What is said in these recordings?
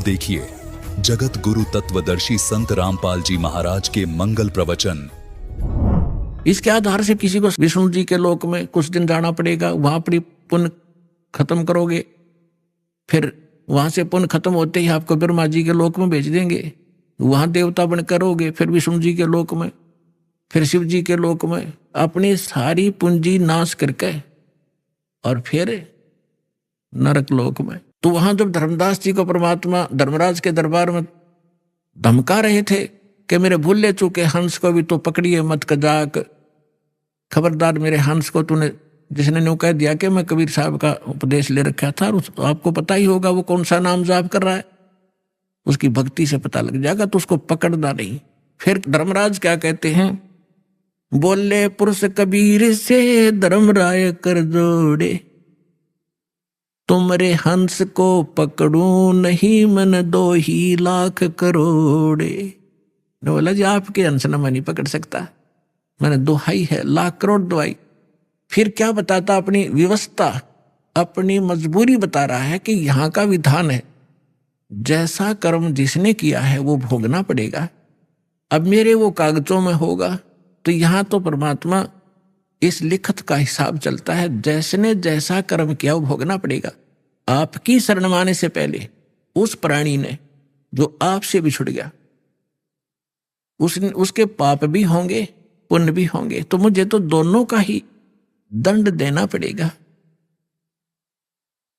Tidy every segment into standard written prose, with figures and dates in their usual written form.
अब देखिए जगत गुरु तत्वदर्शी संत रामपाल जी महाराज के मंगल प्रवचन। इसके आधार से किसी को विष्णु जी के लोक में कुछ दिन जाना पड़ेगा, वहां पर पुण्य खत्म करोगे, फिर वहां से पुण्य खत्म होते ही आपको ब्रह्मा जी के लोक में भेज देंगे, वहां देवता बन करोगे, फिर विष्णु जी के लोक में, फिर शिव जी के लोक में, अपनी सारी पूंजी नाश करके और फिर नरक लोक में। तो वहां जब धर्मदास जी को परमात्मा धर्मराज के दरबार में धमका रहे थे कि मेरे भूले चूके हंस को भी तो पकड़िए मत कजाक, खबरदार मेरे हंस को तूने, जिसने न्यू कह दिया कि मैं कबीर साहब का उपदेश ले रखा था, और आपको पता ही होगा वो कौन सा नाम जाप कर रहा है, उसकी भक्ति से पता लग जाएगा, तो उसको पकड़ना नहीं। फिर धर्मराज क्या कहते हैं, बोले पुरुष कबीर से धर्मराय कर जोड़े, तुमरे हंस को पकड़ू नहीं मन 2 ही लाख करोड़े। ने बोला जी आपके हंस न मैं नहीं पकड़ सकता, मैंने दोहाई है, लाख करोड़ दवाई। फिर क्या बताता, अपनी व्यवस्था अपनी मजबूरी बता रहा है कि यहाँ का विधान है, जैसा कर्म जिसने किया है वो भोगना पड़ेगा। अब मेरे वो कागजों में होगा, तो यहाँ तो परमात्मा इस लिखत का हिसाब चलता है, जैसने जैसा कर्म किया वो भोगना पड़ेगा। आपकी शरण माने से पहले उस प्राणी ने जो आपसे बिछुड़ गया, उसके पाप भी होंगे पुण्य भी होंगे, तो मुझे तो दोनों का ही दंड देना पड़ेगा।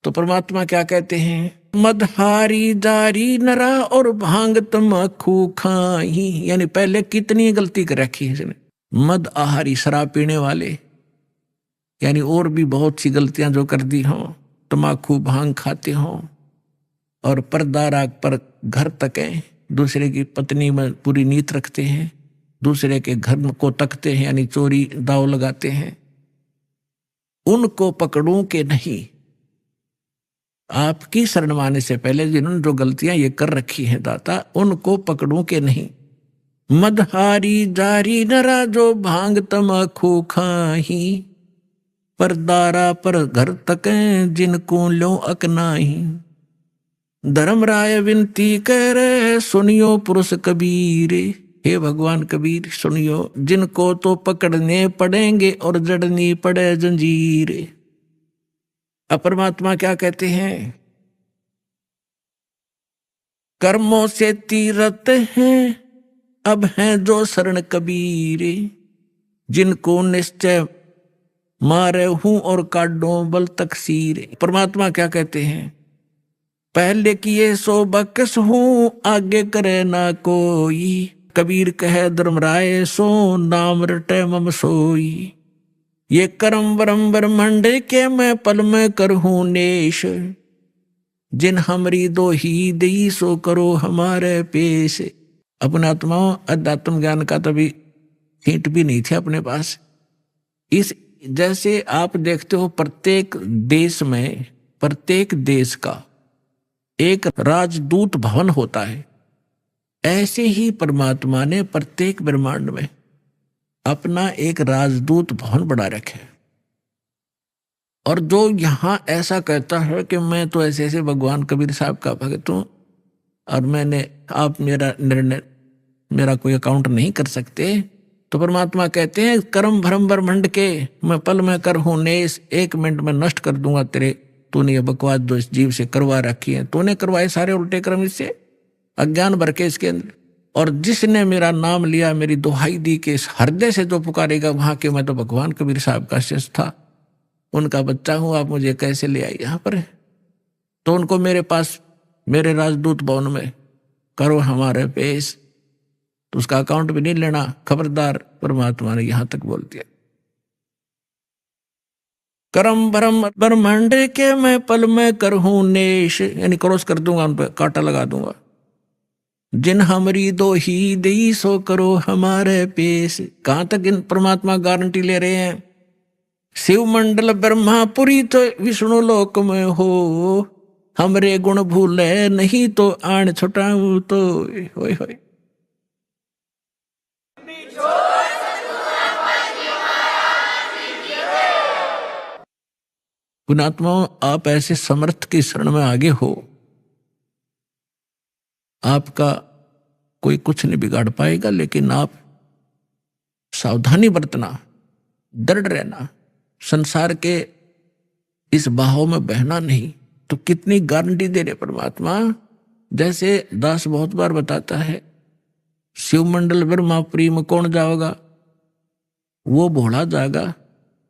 तो परमात्मा क्या कहते हैं, मदहारी जारी नरा और भांग तमाकू खाई, यानी पहले कितनी गलती कर रखी है इसने। मद आहारी शराब पीने वाले, यानी और भी बहुत सी गलतियां जो कर दी हों, तमाकू भांग खाते हों, और पर्दा राग पर घर तकें, दूसरे की पत्नी में पूरी नीयत रखते हैं, दूसरे के घर को तकते हैं, यानी चोरी दाव लगाते हैं, उनको पकड़ूं के नहीं। आपकी शरण माने से पहले जिन्होंने जो गलतियां ये कर रखी हैं दाता, उनको पकड़ूं के नहीं। मदहारी जारी नरा जो भांग तमाकू खाही, परदारा पर घर तकें जिनको लो अकनाही। धर्मराय विनती करे सुनियो पुरुष कबीर, हे भगवान कबीर सुनियो, जिनको तो पकड़ने पड़ेंगे और जड़नी पड़े जंजीर। अब परमात्मा क्या कहते हैं, कर्मों से तीरथ हैं अब हैं जो शरण कबीर, जिनको निश्चय मारे हूं और काटो बल तकसीर। परमात्मा क्या कहते हैं, पहले किए सो बकस हूं आगे करे ना कोई, कबीर कहे धर्मराय सो नाम रटे मम सोई। ये करम वरम ब्रह्मंड के मैं पल में करहूं नेश, जिन हमरी 2 ही दी सो करो हमारे पेश। अपने आत्माओं अध्यात्म ज्ञान का तभी हिंट भी नहीं थे अपने पास। इस जैसे आप देखते हो प्रत्येक देश में, प्रत्येक देश का एक राजदूत भवन होता है, ऐसे ही परमात्मा ने प्रत्येक ब्रह्मांड में अपना एक राजदूत भवन बना रखे। और जो यहां ऐसा कहता है कि मैं तो ऐसे ऐसे भगवान कबीर साहब का भक्त हूं और मैंने, आप मेरा निर्णय, मेरा कोई अकाउंट नहीं कर सकते, तो परमात्मा कहते हैं कर्म भरम ब्रह्मंड के मैं पल में कर हूं नेस, 1 मिनट में नष्ट कर दूंगा तेरे, तूने ये बकवास जो इस जीव से करवा रखी है, तूने करवाए सारे उल्टे कर्म इससे, अज्ञान भर के इसके अंदर। और जिसने मेरा नाम लिया, मेरी दुहाई दी के इस हृदय से जो पुकारेगा, वहां के मैं तो भगवान कबीर साहब का शिष्य था, उनका बच्चा हूं, आप मुझे कैसे ले आई यहां पर। तो उनको मेरे पास, मेरे राजदूत भवन में करो हमारे पेश, तो उसका अकाउंट भी नहीं लेना, खबरदार। परमात्मा ने यहां तक बोल दिया, करम भरम ब्रह्मांड के मैं पल में करहूं नेश, यानी क्रॉस कर दूंगा, उन पर कांटा लगा दूंगा। जिन हमरी 2 ही दी सो करो हमारे पेश। कहां तक इन परमात्मा गारंटी ले रहे हैं, शिव मंडल ब्रह्मापुरी तो विष्णु लोक में हो, हमरे गुण भूले नहीं तो आण छुटाऊं तो। होय होय। पुणात्माओं, आप ऐसे समर्थ की शरण में आगे हो आपका कोई कुछ नहीं बिगाड़ पाएगा, लेकिन आप सावधानी बरतना, दृढ़ रहना, संसार के इस बहाव में बहना नहीं। तो कितनी गारंटी दे रहे परमात्मा। जैसे दास बहुत बार बताता है, शिवमंडल ब्रह्मापुरी में कौन जाओगा? वो भोला जाएगा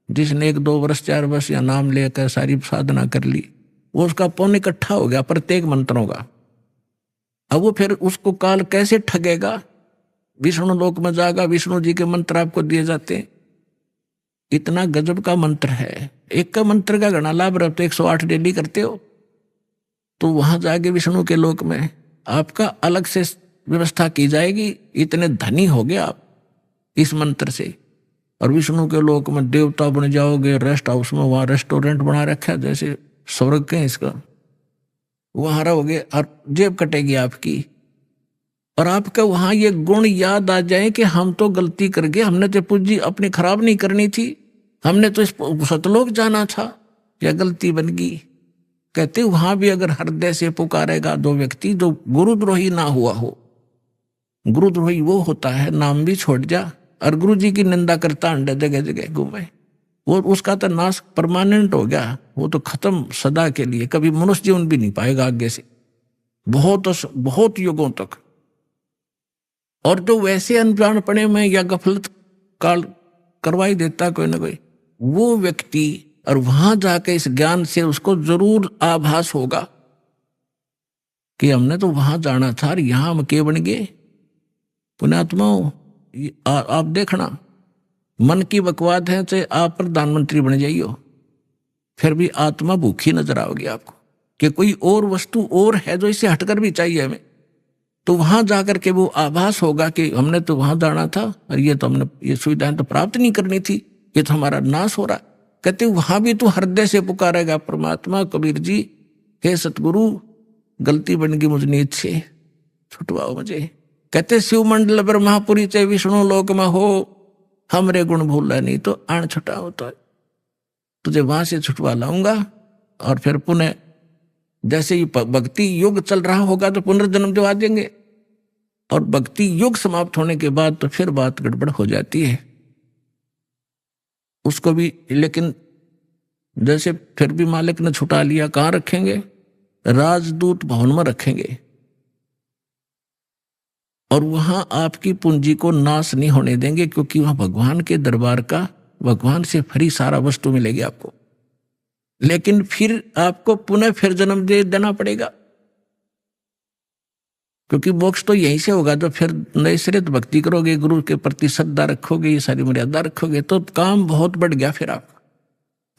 जिसने 1-2 वर्ष 4 वर्ष या नाम लेकर सारी साधना कर ली, वो उसका पुण्य इकट्ठा हो गया प्रत्येक मंत्रों का। अब वो फिर उसको काल कैसे ठगेगा? विष्णु लोक में जाएगा, विष्णु जी के मंत्र आपको दिए जाते हैं। इतना गजब का मंत्र है, एक का मंत्र का घना लाभ रहा। तो 108 डेली करते हो तो वहां जाके विष्णु के लोक में आपका अलग से व्यवस्था की जाएगी। इतने धनी हो गए आप इस मंत्र से। और विष्णु के लोक में देवता बन जाओगे, रेस्ट हाउस में, वहां रेस्टोरेंट बना रखा है जैसे स्वर्ग के इसका, वहां रहोगे और जेब कटेगी आपकी। और आपका वहां ये गुण याद आ जाए कि हम तो गलती कर गए, हमने तो पूंजी अपनी खराब नहीं करनी थी, हमने तो इस सतलोक जाना था, या गलती बन गई। कहते वहां भी अगर हृदय से पुकारेगा 2 व्यक्ति जो गुरुद्रोही ना हुआ हो। गुरुद्रोही वो होता है नाम भी छोड़ जा और गुरु जी की निंदा करता अंडे जगह जगह घूमे, वो उसका तो नाश परमानेंट हो गया, वो तो खत्म सदा के लिए, कभी मनुष्य जीवन भी नहीं पाएगा आगे से, बहुत युगों तक। और जो वैसे अनजानपने में या गफलत काल करवाई देता कोई ना कोई, वो व्यक्ति, और वहां जाके इस ज्ञान से उसको जरूर आभास होगा कि हमने तो वहां जाना था और यहां हम के बन गए। पुण्यात्माओं, आप देखना, मन की बकवाद है चाहे आप प्रधानमंत्री बन जाइयो, फिर भी आत्मा भूखी नजर आओगी आपको कि कोई और वस्तु और है जो इसे हटकर भी चाहिए हमें। तो वहां जाकर के वो आभास होगा कि हमने तो वहां जाना था और ये तो हमने ये सुविधाएं तो प्राप्त नहीं करनी थी, ये तो हमारा नाश हो रहा। कहते वहां भी तू हृदय से पुकारेगा परमात्मा, कबीर जी हे सतगुरु गलती बन गई मुझ नीच से, छुटवाओ मुझे। कहते शिवमंडल ब्रह्मापुरी चाहे विष्णु लोक में हो, हमरे गुण भूला नहीं तो आण छुटा होता है, तुझे वहां से छुटवा लाऊंगा। और फिर पुनः जैसे ही भक्ति युग चल रहा होगा तो पुनर्जन्म दिवा देंगे, और भक्ति युग समाप्त होने के बाद तो फिर बात गड़बड़ हो जाती है उसको भी। लेकिन जैसे फिर भी मालिक ने छुटा लिया, कहाँ रखेंगे? राजदूत भवन में रखेंगे, और वहां आपकी पूंजी को नाश नहीं होने देंगे, क्योंकि वहां भगवान के दरबार का, भगवान से फ्री सारा वस्तु मिलेगी आपको। लेकिन फिर आपको पुनः फिर जन्म दे देना पड़ेगा, क्योंकि मोक्ष तो यहीं से होगा। तो फिर नए सिरे तो भक्ति करोगे, गुरु के प्रति श्रद्धा रखोगे, ये सारी मर्यादा रखोगे, तो काम बहुत बढ़ गया। फिर आपका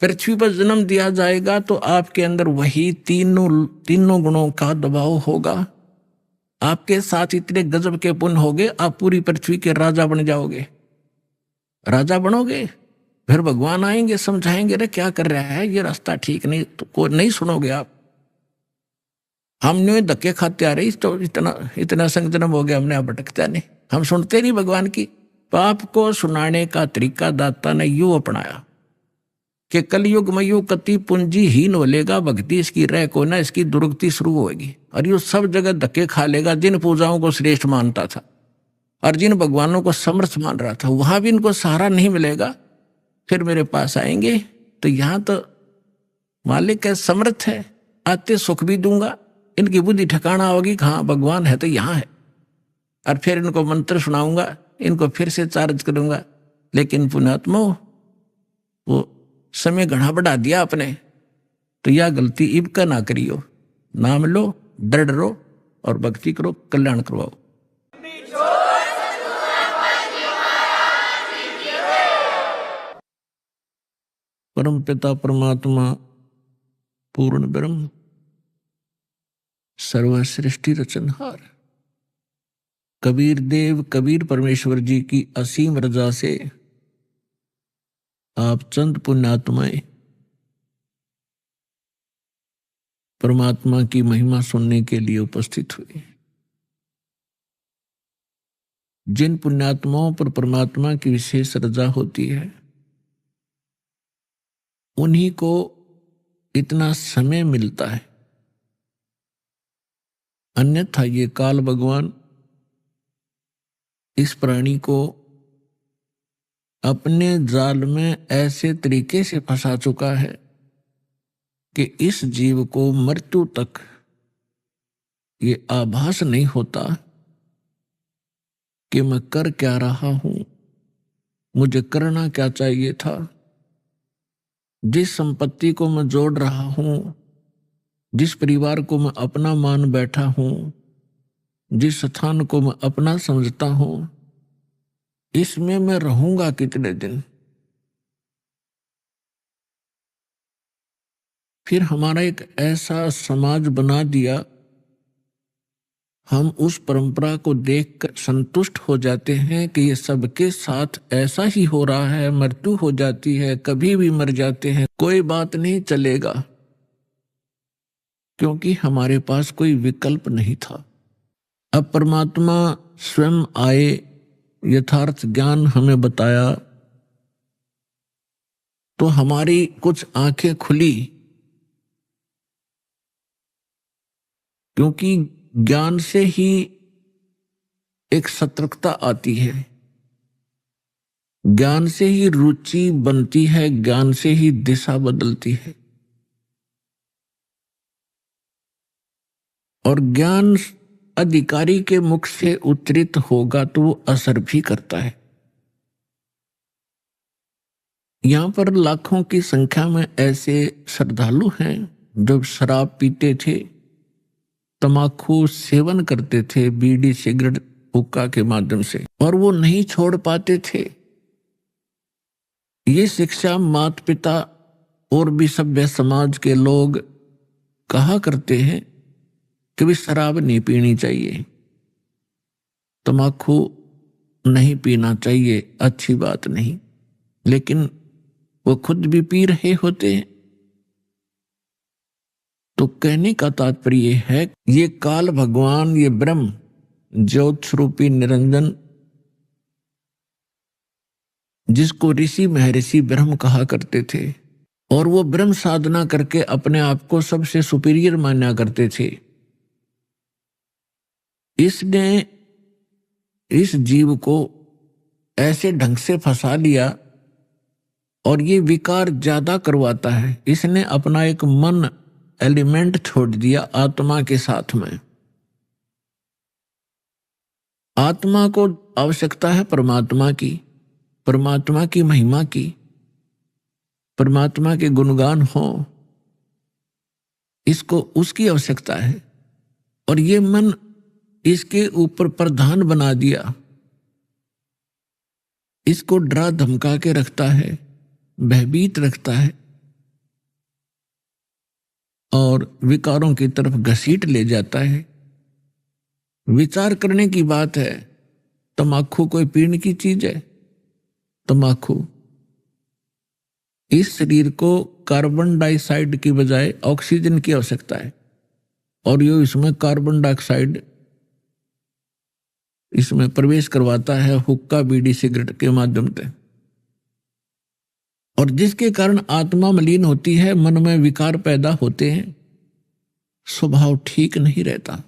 पृथ्वी पर जन्म दिया जाएगा तो आपके अंदर वही तीनों गुणों का दबाव होगा। आपके साथ इतने गजब के पुण्य होगे, आप पूरी पृथ्वी के राजा बन जाओगे, राजा बनोगे। फिर भगवान आएंगे, समझाएंगे, रे क्या कर रहा है, ये रास्ता ठीक नहीं, तो को नहीं सुनोगे आप। हमने धक्के खाते आ रहे, तो इतना संजनम हो गया, हमने आप भटकता नहीं, हम सुनते नहीं भगवान की। पाप को सुनाने का तरीका दाता ने यूं अपनाया कि कलयुग में यूं कति पूंजी हीन हो लेगा, भक्ति इसकी रह को ना, इसकी दुर्गति शुरू होगी, और यूं सब जगह धक्के खा लेगा। जिन पूजाओं को श्रेष्ठ मानता था और जिन भगवानों को समर्थ मान रहा था, वहां भी इनको सहारा नहीं मिलेगा। फिर मेरे पास आएंगे तो यहां तो मालिक है, समर्थ है, आते सुख भी दूंगा, इनकी बुद्धि ठिकाना होगी, हाँ भगवान है तो यहाँ है। और फिर इनको मंत्र सुनाऊंगा, इनको फिर से चार्ज करूंगा। लेकिन पुण्यात्मा, वो समय घना बढ़ा दिया आपने, तो यह गलती इब का ना करियो। नाम लो, दृढ़ रहो और भक्ति करो, कल्याण करवाओ। परम पिता परमात्मा पूर्ण ब्रह्म सर्व सृष्टि रचनहार कबीर देव कबीर परमेश्वर जी की असीम रजा से आप चंद पुण्यात्माएं परमात्मा की महिमा सुनने के लिए उपस्थित हुए। जिन पुण्यात्माओं पर परमात्मा की विशेष रजा होती है, उन्हीं को इतना समय मिलता है अन्यथा ये काल भगवान इस प्राणी को अपने जाल में ऐसे तरीके से फंसा चुका है कि इस जीव को मृत्यु तक ये आभास नहीं होता कि मैं कर क्या रहा हूं, मुझे करना क्या चाहिए था। जिस संपत्ति को मैं जोड़ रहा हूं, जिस परिवार को मैं अपना मान बैठा हूं, जिस स्थान को मैं अपना समझता हूं, इसमें मैं रहूंगा कितने दिन। फिर हमारा एक ऐसा समाज बना दिया, हम उस परंपरा को देखकर संतुष्ट हो जाते हैं कि ये सबके साथ ऐसा ही हो रहा है, मृत्यु हो जाती है, कभी भी मर जाते हैं, कोई बात नहीं, चलेगा, क्योंकि हमारे पास कोई विकल्प नहीं था। अब परमात्मा स्वयं आए, यथार्थ ज्ञान हमें बताया, तो हमारी कुछ आंखें खुली, क्योंकि ज्ञान से ही एक सतर्कता आती है, ज्ञान से ही रुचि बनती है, ज्ञान से ही दिशा बदलती है। और ज्ञान अधिकारी के मुख से उच्चरित होगा तो वो असर भी करता है। यहां पर लाखों की संख्या में ऐसे श्रद्धालु हैं जो शराब पीते थे, तमाकू सेवन करते थे, बीड़ी सिगरेट हुक्का के माध्यम से, और वो नहीं छोड़ पाते थे। ये शिक्षा माता पिता और भी सभ्य समाज के लोग कहा करते हैं कि भी शराब नहीं पीनी चाहिए, तमाकू नहीं पीना चाहिए, अच्छी बात नहीं, लेकिन वो खुद भी पी रहे होते हैं। तो कहने का तात्पर्य है, ये काल भगवान, ये ब्रह्म ज्योत स्वरूपी निरंजन, जिसको ऋषि महर्षि ब्रह्म कहा करते थे, और वो ब्रह्म साधना करके अपने आप को सबसे सुपीरियर माना करते थे, इसने इस जीव को ऐसे ढंग से फंसा लिया और ये विकार ज्यादा करवाता है। इसने अपना एक मन एलिमेंट छोड़ दिया आत्मा के साथ में। आत्मा को आवश्यकता है परमात्मा की, परमात्मा की महिमा की, परमात्मा के गुणगान हो, इसको उसकी आवश्यकता है। और ये मन इसके ऊपर प्रधान बना दिया, इसको डरा धमका के रखता है, भयभीत रखता है और विकारों की तरफ घसीट ले जाता है। विचार करने की बात है, तमाकू कोई पीने की चीज है? तमाकू इस शरीर को कार्बन डाइऑक्साइड की बजाय ऑक्सीजन की आवश्यकता है, और ये इसमें कार्बन डाइऑक्साइड इसमें प्रवेश करवाता है हुक्का बीड़ी सिगरेट के माध्यम से, और जिसके कारण आत्मा मलिन होती है, मन में विकार पैदा होते हैं, स्वभाव ठीक नहीं रहता।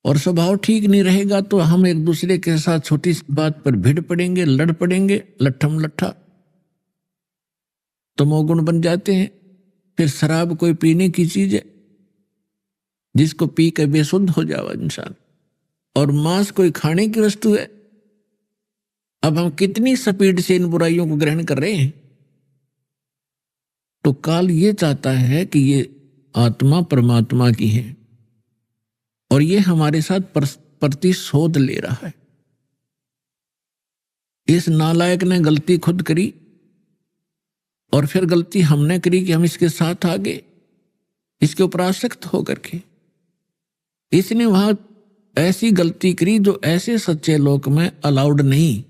और स्वभाव ठीक नहीं रहेगा तो हम एक दूसरे के साथ छोटी सी बात पर भिड़ पड़ेंगे, लड़ पड़ेंगे, लट्ठम लट्ठा, तमोगुण बन जाते हैं। फिर शराब कोई पीने की चीज है जिसको पी के बेसुध हो जावा इंसान, और मांस कोई खाने की वस्तु है। अब हम कितनी स्पीड से इन बुराइयों को ग्रहण कर रहे हैं। तो काल ये चाहता है कि ये आत्मा परमात्मा की है और ये हमारे साथ प्रतिशोध ले रहा है। इस नालायक ने गलती खुद करी और फिर गलती हमने करी कि हम इसके साथ आ गए, इसके ऊपर आसक्त होकर के। इसने वहां ऐसी गलती करी जो ऐसे सच्चे लोक में अलाउड नहीं।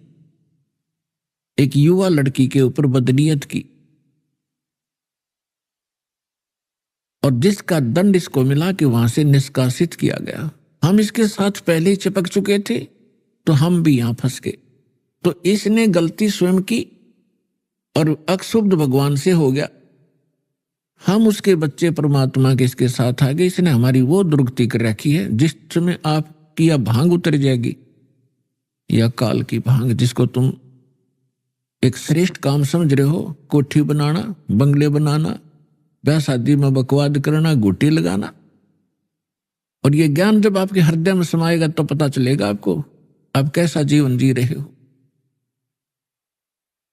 एक युवा लड़की के ऊपर बदनीयत की, और जिसका दंड इसको मिला कि वहां से निष्कासित किया गया। हम इसके साथ पहले ही चिपक चुके थे तो हम भी यहां फंस गए। तो इसने गलती स्वयं की और अक्षुब्ध भगवान से हो गया। हम उसके बच्चे परमात्मा के इसके साथ आ गए। इसने हमारी वो दुर्गति कर रखी है जिस समय आपकी या भांग उतर जाएगी, या काल की भांग, जिसको तुम एक श्रेष्ठ काम समझ रहे हो, कोठी बनाना, बंगले बनाना, ब्याह शादी में बकवाद करना, गोटी लगाना, और ये ज्ञान जब आपके हृदय में समाएगा तो पता चलेगा आपको आप कैसा जीवन जी रहे हो।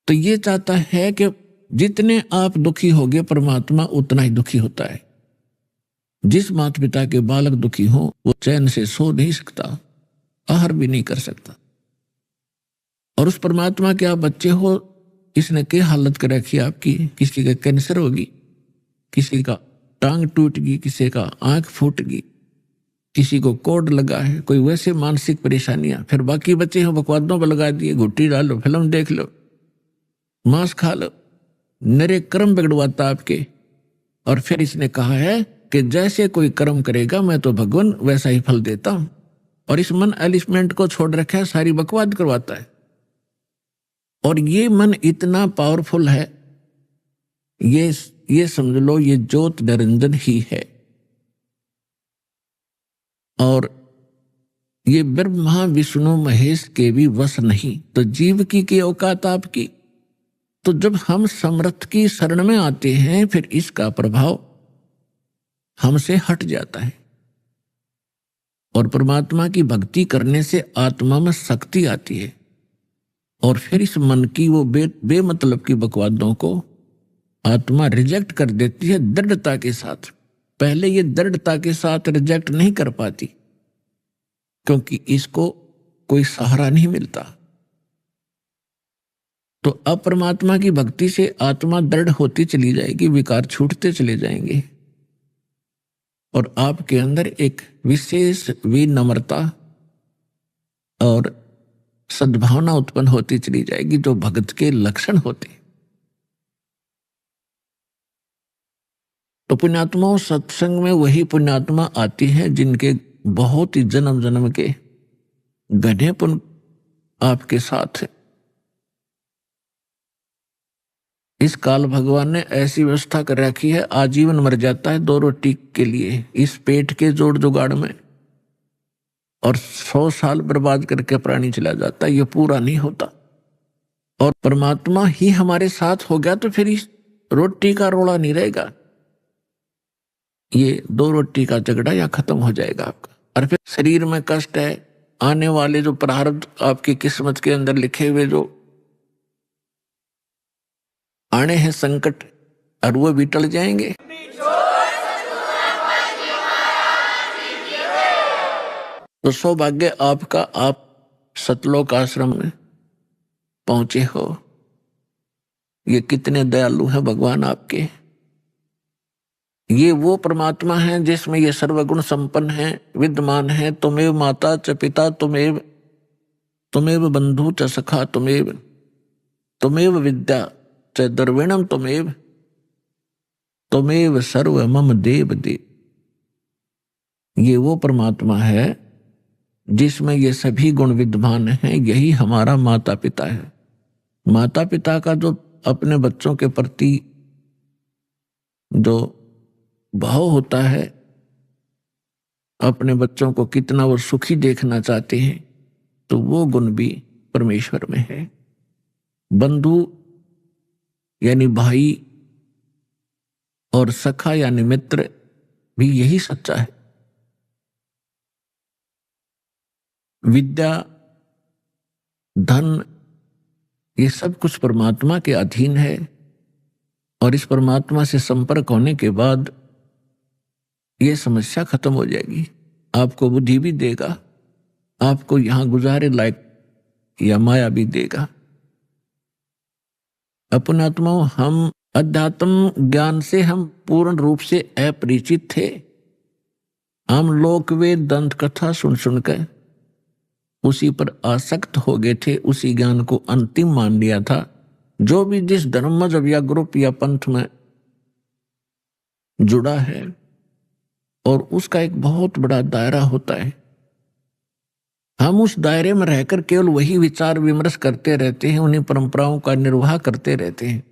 तो ये चाहता है कि जितने आप दुखी होगे परमात्मा उतना ही दुखी होता है। जिस माता पिता के बालक दुखी हो वो चैन से सो नहीं सकता, आहार भी नहीं कर सकता। और उस परमात्मा के आप बच्चे हो, इसने क्या हालत कर रखी आपकी। किसी का कैंसर होगी, किसी का टांग टूट गई, किसी का आंख फूट गई, किसी को कोड लगा है, कोई वैसे मानसिक परेशानियां। फिर बाकी बच्चे हो बकवादों पर लगा दिए, घुट्टी डालो, फिल्म देख लो, मांस खा लो, नरे कर्म बिगड़वाता आपके। और फिर इसने कहा है कि जैसे कोई कर्म करेगा मैं तो भगवान वैसा ही फल देता हूं। और इस मन एलिमेंट को छोड़ रखा है, सारी बकवाद करवाता है। और ये मन इतना पावरफुल है, ये समझ लो ये ज्योत निरंजन ही है। और ये ब्रह्मा विष्णु महेश के भी वश नहीं, तो जीव की औकात आपकी। तो जब हम समर्थ की शरण में आते हैं फिर इसका प्रभाव हमसे हट जाता है। और परमात्मा की भक्ति करने से आत्मा में शक्ति आती है। और फिर इस मन की वो बेमतलब की बकवादों को आत्मा रिजेक्ट कर देती है दृढ़ता के साथ। पहले ये दृढ़ता के साथ रिजेक्ट नहीं कर पाती क्योंकि इसको कोई सहारा नहीं मिलता। तो अब परमात्मा की भक्ति से आत्मा दृढ़ होती चली जाएगी, विकार छूटते चले जाएंगे और आपके अंदर एक विशेष विनम्रता और सद्भावना उत्पन्न होती चली जाएगी जो भगत के लक्षण होते। तो पुण्यात्माओं, सत्संग में वही पुण्यात्मा आती है जिनके बहुत ही जन्म जन्म के घने पुण्य आपके साथ है। इस काल भगवान ने ऐसी व्यवस्था कर रखी है, आजीवन मर जाता है 2 रोटी के लिए इस पेट के जोड़ जुगाड़ में, और 100 साल बर्बाद करके प्राणी चला जाता है, ये पूरा नहीं होता। और परमात्मा ही हमारे साथ हो गया तो फिर इस रोटी का रोड़ा नहीं रहेगा, ये 2 रोटी का झगड़ा या खत्म हो जाएगा आपका। और फिर शरीर में कष्ट है, आने वाले जो प्रारब्ध आपकी किस्मत के अंदर लिखे हुए जो आने हैं संकट, और वो भी टल जाएंगे। तो सौभाग्य आपका, आप सतलोक आश्रम में पहुंचे हो। ये कितने दयालु हैं भगवान आपके। ये वो परमात्मा है जिसमें ये सर्वगुण संपन्न है, विद्यमान है। तुमेव माता च पिता तुमेव, तुमेव बंधु च सखा तुमेव, तुमेव विद्या च द्रविणम तुमेव, तुमेव सर्व मम देव देव। ये वो परमात्मा है जिसमें ये सभी गुण विद्यमान हैं। यही हमारा माता पिता है। माता पिता का जो अपने बच्चों के प्रति जो भाव होता है, अपने बच्चों को कितना वो सुखी देखना चाहते हैं, तो वो गुण भी परमेश्वर में है। बंधु यानी भाई और सखा यानी मित्र भी यही सच्चा है। विद्या, धन, ये सब कुछ परमात्मा के अधीन है। और इस परमात्मा से संपर्क होने के बाद ये समस्या खत्म हो जाएगी। आपको बुद्धि भी देगा, आपको यहां गुजारे लायक या माया भी देगा। अपनात्माओं, हम अध्यात्म ज्ञान से हम पूर्ण रूप से अपरिचित थे। हम लोक वेद दंत कथा सुन सुनकर उसी पर आसक्त हो गए थे, उसी ज्ञान को अंतिम मान लिया था। जो भी जिस धर्म मजहब या ग्रुप या पंथ में जुड़ा है, और उसका एक बहुत बड़ा दायरा होता है। हम उस दायरे में रहकर केवल वही विचार विमर्श करते रहते हैं, उन्हीं परंपराओं का निर्वाह करते रहते हैं।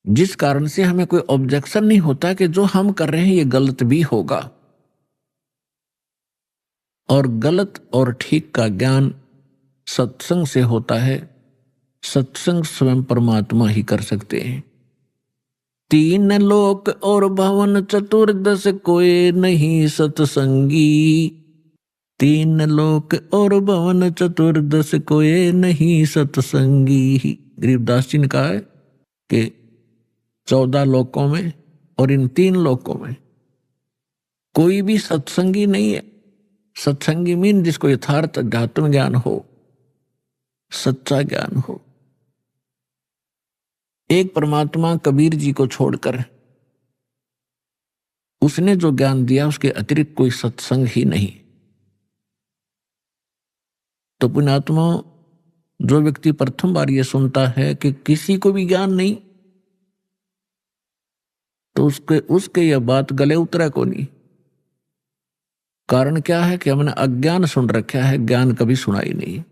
जिस कारण से हमें कोई ऑब्जेक्शन नहीं होता कि जो हम कर रहे हैं ये गलत भी होगा। और गलत और ठीक का ज्ञान सत्संग से होता है। सत्संग स्वयं परमात्मा ही कर सकते हैं। तीन लोक और भवन चतुर्दश कोई नहीं सत्संगी। तीन लोक और भवन चतुर्दश कोई नहीं सत्संगी। गरीबदास जी ने कहा है कि 14 लोकों में और इन 3 लोकों में कोई भी सत्संगी नहीं है। सत्संगी मीन जिसको यथार्थ अध्यात्म ज्ञान हो, सच्चा ज्ञान हो। एक परमात्मा कबीर जी को छोड़कर उसने जो ज्ञान दिया उसके अतिरिक्त कोई सत्संग ही नहीं। तो पुण्यात्मा, जो व्यक्ति प्रथम बार ये सुनता है कि किसी को भी ज्ञान नहीं, तो उसके यह बात गले उतरा को नहीं। कारण क्या है कि हमने अज्ञान सुन रखा है, ज्ञान कभी सुना ही नहीं।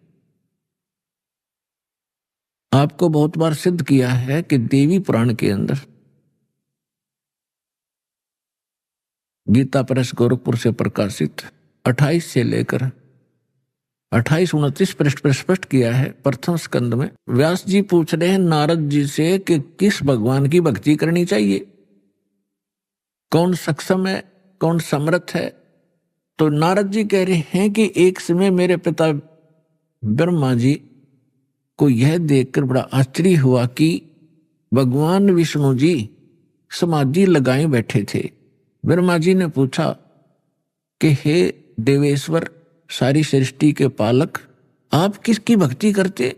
आपको बहुत बार सिद्ध किया है कि देवी पुराण के अंदर गीता प्रेस गोरखपुर से प्रकाशित 28 से लेकर 28-29 पृष्ठ पर स्पष्ट किया है। प्रथम स्कंद में व्यास जी पूछ रहे हैं नारद जी से कि किस भगवान की भक्ति करनी चाहिए, कौन सक्षम है, कौन समर्थ है। तो नारद जी कह रहे हैं कि एक समय मेरे पिता ब्रह्मा जी को यह देखकर बड़ा आश्चर्य हुआ कि भगवान विष्णु जी समाधि लगाए बैठे थे। ब्रह्मा जी ने पूछा कि हे देवेश्वर, सारी सृष्टि के पालक, आप किसकी भक्ति करते?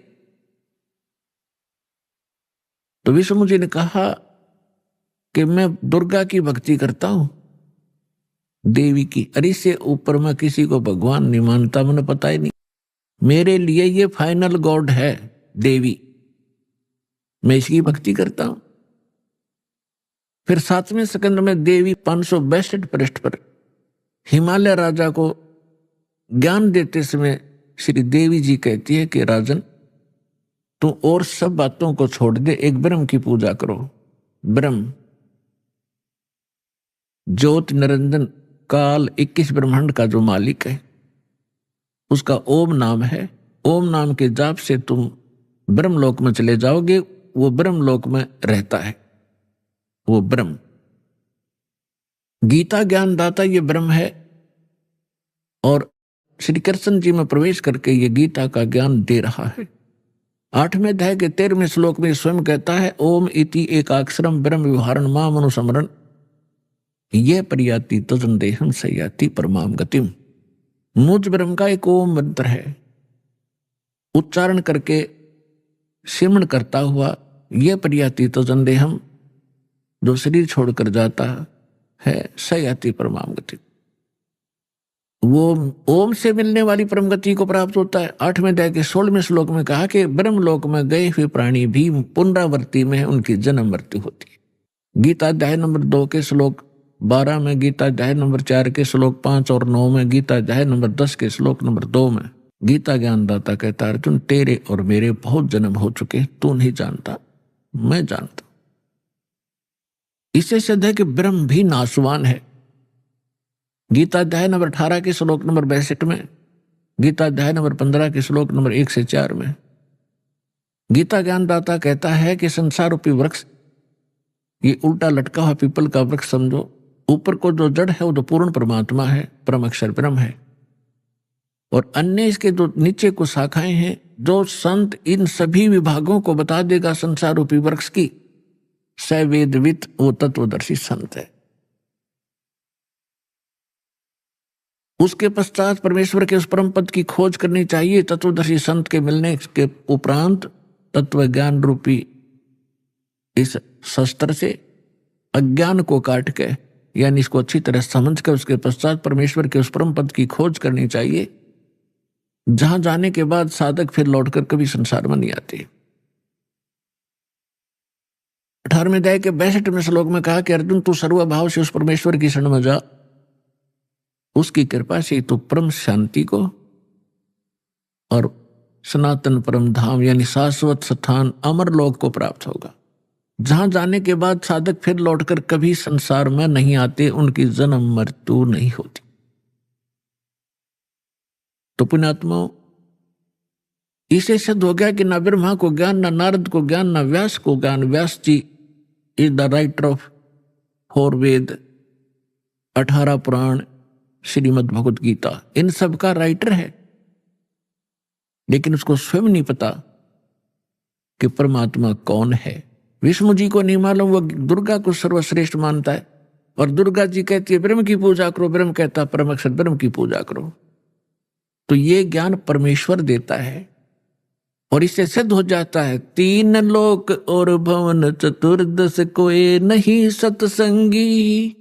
तो विष्णु जी ने कहा कि मैं दुर्गा की भक्ति करता हूं, देवी की। अरे इससे ऊपर मैं किसी को भगवान नहीं मानता, मैंने पता ही नहीं। मेरे लिए ये फाइनल गॉड है देवी, मैं इसकी भक्ति करता हूं। फिर 7वें स्कंद में देवी 562 पृष्ठ पर हिमालय राजा को ज्ञान देते समय श्री देवी जी कहती है कि राजन, तू और सब बातों को छोड़ दे, एक ब्रह्म की पूजा करो। ब्रह्म ज्योत निरंजन काल 21 ब्रह्मांड का जो मालिक है, उसका ओम नाम है। ओम नाम के जाप से तुम ब्रह्मलोक में चले जाओगे। वो ब्रह्मलोक में रहता है, वो ब्रह्म। गीता ज्ञान दाता ये ब्रह्म है, और श्री कृष्ण जी में प्रवेश करके ये गीता का ज्ञान दे रहा है। 8वें अध्याय के 13वें श्लोक में स्वयं कहता है ओम इति एकाक्षरम ब्रह्म विहारण माम अनुस्मरण ये परियाति तजन देहम सयाति परमाम गतिम। मुझ ब्रह्म का एक ओम मंत्र है, उच्चारण करके सिमरण करता हुआ ये परियाति तजन देहम, जो शरीर छोड़कर जाता है, सयाति परमाम गति, वो ओम से मिलने वाली परम गति को प्राप्त होता है। 8वें अध्याय के 16वें श्लोक में कहा कि ब्रह्मलोक में गए हुए प्राणी भी पुनरावृत्ति में उनकी जन्म मृत्यु होती है। गीता अध्याय नंबर 2 के श्लोक 12 में, गीता अध्याय नंबर 4 के श्लोक 5 और 9 में, गीता अध्याय नंबर 10 के श्लोक नंबर 2 में गीता ज्ञानदाता कहता है अर्जुन, तेरे और मेरे बहुत जन्म हो चुके, तू नहीं जानता, मैं जानता। इससे सिद्ध है कि ब्रह्म भी नाशवान है। गीता अध्याय नंबर 18 के श्लोक नंबर 62 में, गीता अध्याय नंबर 15 के श्लोक नंबर 1 से 4 में गीता ज्ञानदाता कहता है कि संसार रूपी वृक्ष ये उल्टा लटका हुआ पीपल का वृक्ष समझो। ऊपर को जो जड़ है वो तो पूर्ण परमात्मा है, परम अक्षर ब्रह्म है, और अन्य इसके जो नीचे को शाखाएं हैं, जो संत इन सभी विभागों को बता देगा संसार रूपी वृक्ष की, सवेदवित वो तत्वदर्शी संत है। उसके पश्चात परमेश्वर के उस परम पद की खोज करनी चाहिए। तत्वदर्शी संत के मिलने के उपरांत तत्व ज्ञान रूपी इस शस्त्र से अज्ञान को काट के, यानी इसको अच्छी तरह समझ कर उसके पश्चात परमेश्वर के उस परम पद की खोज करनी चाहिए, जहां जाने के बाद साधक फिर लौटकर कभी संसार में नहीं आते। 18वें अध्याय के 62वें श्लोक में कहा कि अर्जुन, तू सर्वभाव से उस परमेश्वर की शरण में जा, उसकी कृपा से तू परम शांति को और सनातन परम धाम यानी शाश्वत स्थान अमर लोक को प्राप्त होगा। जहां जाने के बाद साधक फिर लौटकर कभी संसार में नहीं आते, उनकी जन्म मृत्यु नहीं होती। तो पुण्यात्माओं, इसे सिद्ध हो गया कि न ब्रह्मा को ज्ञान, न नारद को ज्ञान, न व्यास को ज्ञान। व्यास जी इज द राइटर ऑफ 4 वेद, 18 पुराण, श्रीमद् भगवत गीता, इन सब का राइटर है, लेकिन उसको स्वयं नहीं पता कि परमात्मा कौन है। विष्णु जी को नहीं मालूम, वो दुर्गा को सर्वश्रेष्ठ मानता है, और दुर्गा जी कहती है ब्रह्म की पूजा करो, ब्रह्म कहता है परम अक्षर ब्रह्म की पूजा करो। तो ये ज्ञान परमेश्वर देता है, और इससे सिद्ध हो जाता है 3 लोक और भवन चतुर्दश कोई नहीं सत्संगी।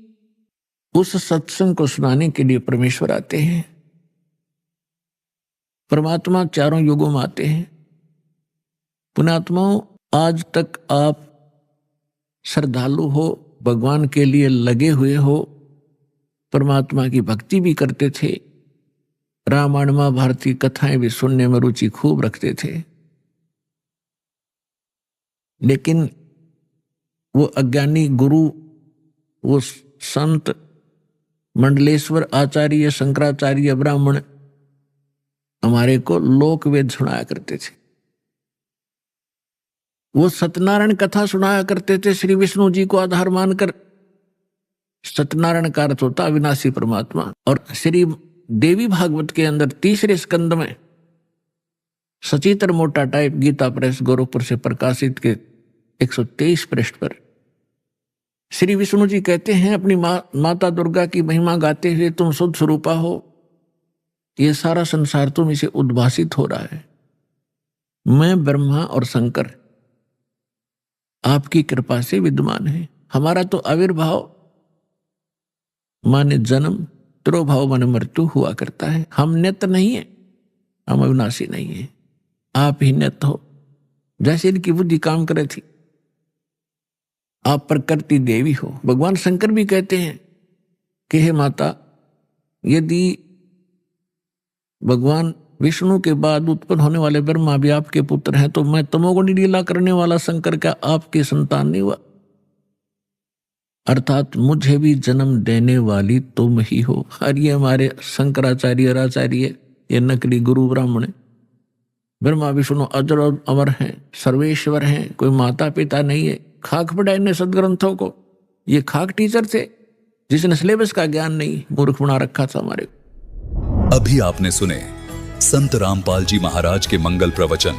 उस सत्संग को सुनाने के लिए परमेश्वर आते हैं। परमात्मा 4 युगों में आते हैं। पुण्यात्माओं, आज तक आप श्रद्धालु हो, भगवान के लिए लगे हुए हो, परमात्मा की भक्ति भी करते थे, रामायण महाभारत की कथाएं भी सुनने में रुचि खूब रखते थे, लेकिन वो अज्ञानी गुरु, वो संत मंडलेश्वर आचार्य, शंकराचार्य, ब्राह्मण हमारे को लोक वेद सुनाया करते थे। वो सत्यनारायण कथा सुनाया करते थे, श्री विष्णु जी को आधार मानकर। सत्यनारायण का अर्थ होता अविनाशी परमात्मा। और श्री देवी भागवत के अंदर 3रे स्कंद में सचित्र मोटा टाइप गीता प्रेस गोरखपुर से प्रकाशित के 123 पृष्ठ पर श्री विष्णु जी कहते हैं, अपनी माता दुर्गा की महिमा गाते हुए, तुम शुद्ध स्वरूपा हो, ये सारा संसार तुम इसे उद्भासित हो रहा है। मैं ब्रह्मा और शंकर आपकी कृपा से विद्यमान है। हमारा तो आविर्भाव माने जन्म, तिरोभाव माने मृत्यु हुआ करता है। हम नित्य नहीं है, हम अविनाशी नहीं है, आप ही नित्य हो। जैसे इनकी बुद्धि काम करे थी, आप प्रकृति देवी हो। भगवान शंकर भी कहते हैं कि हे माता, यदि भगवान विष्णु के बाद उत्पन्न होने वाले ब्रह्मा भी आपके पुत्र हैं, तो मैं तमोगुणी लीला करने वाला शंकर क्या आपके संतान नहीं हुआ? अर्थात मुझे भी जन्म देने वाली तुम ही हो। और ये हमारे शंकराचार्य आचार्य, ये नकली गुरु ब्राह्मण, ब्रह्मा विष्णु अजर और अमर हैं, सर्वेश्वर हैं, कोई माता पिता नहीं है। खाक पढ़ा इन्हें सदग्रंथों को। ये खाक टीचर थे जिसने सिलेबस का ज्ञान नहीं, मूर्ख बना रखा था हमारे। अभी आपने सुने संत रामपाल जी महाराज के मंगल प्रवचन।